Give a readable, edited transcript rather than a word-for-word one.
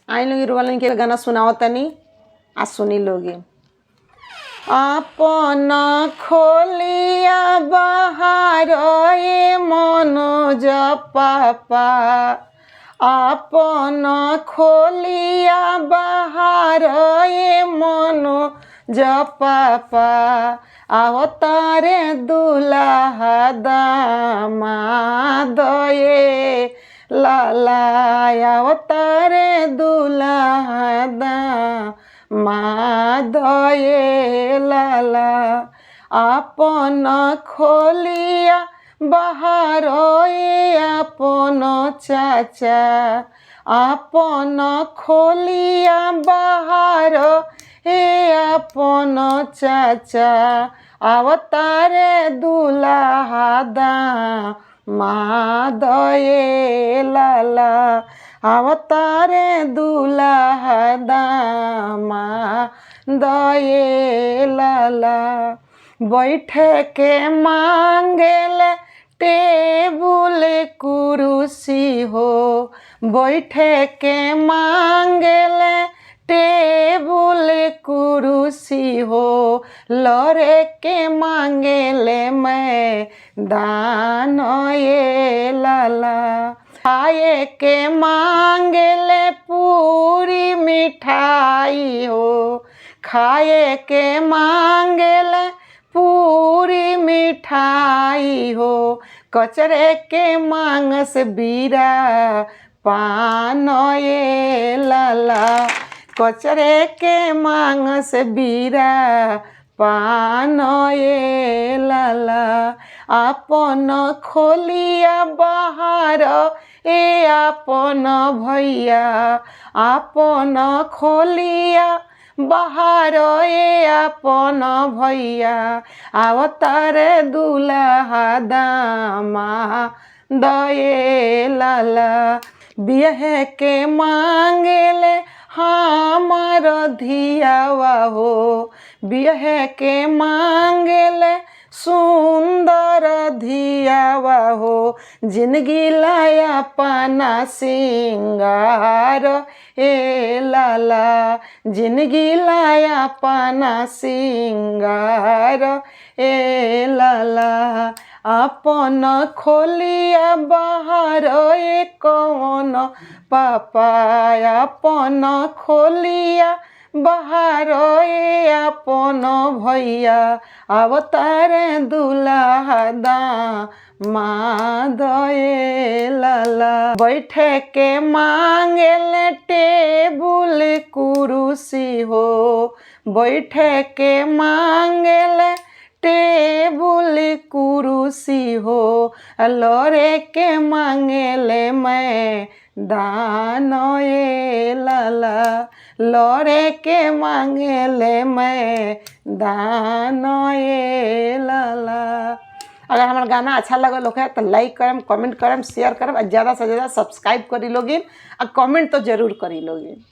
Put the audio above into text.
आई लोग रोलन के गाना सुनाओ तनी आ सुनी लोगी। आपन खोलिया बाहर ए मनोज पापा, आपन खोलिया बाहर ए मनोज पापा, अवतारे दुल्हा दामाद ए लाला, अवतारे दुल्हा दामाद ए लाला। आपन खोलिया बाहर ए आपन चाचा, आपन खोलिया बाहर ए आपन चाचा, अवतारे दुल्हा दामाद ए लाला, अवतारे दुल्हा दामाद ए लाला। बैठे के मांगेल टेबुल कुर्सी हो, बैठे के मांगेल टेबुल कुर्सी हो, लड़े के मांगेले मैं दान ए लाला। खाए के मांगेले पूरी मिठाई हो, खाए के मांगेले पूरी मिठाई हो, कचरे के मांगस बीरा पान ए लाला, कचरे के मांगस बीरा पान ए लाला। आपन खोलिया बाहर ए आपन भैया, आपन खोलिया बाहर ए आपन भैया, अवतारे दुल्हा दामाद ए लाला। बिहे के मांगेले हमार धियावा हो, बिहे के मांगेले सुंदर धियावा हो, जिंदगी लाया पाना सिंगार ए लाला, जिंदगी लाया पाना सिंगार ए लाला। आपन खोलिया बाहर ए कौन पापा, आपन खोलिया बाहर ए आपन भैया, अवतारे दुल्हा दामाद ए लाला। बैठे के मांगेले टेबुल कुर्सी हो, बैठे के मांगेले टेबुल कुर्सी हो, लड़े के मांगेले मैं दान ए लाला, लड़े के मांगेले मैं दान ए लाला। अगर हमारा गाना अच्छा लगल है तो लाइक करम, कमेंट करम, शेयर करम और ज़्यादा से ज़्यादा सब्सक्राइब करी लोगिन और कमेंट तो जरूर करी लोगिन।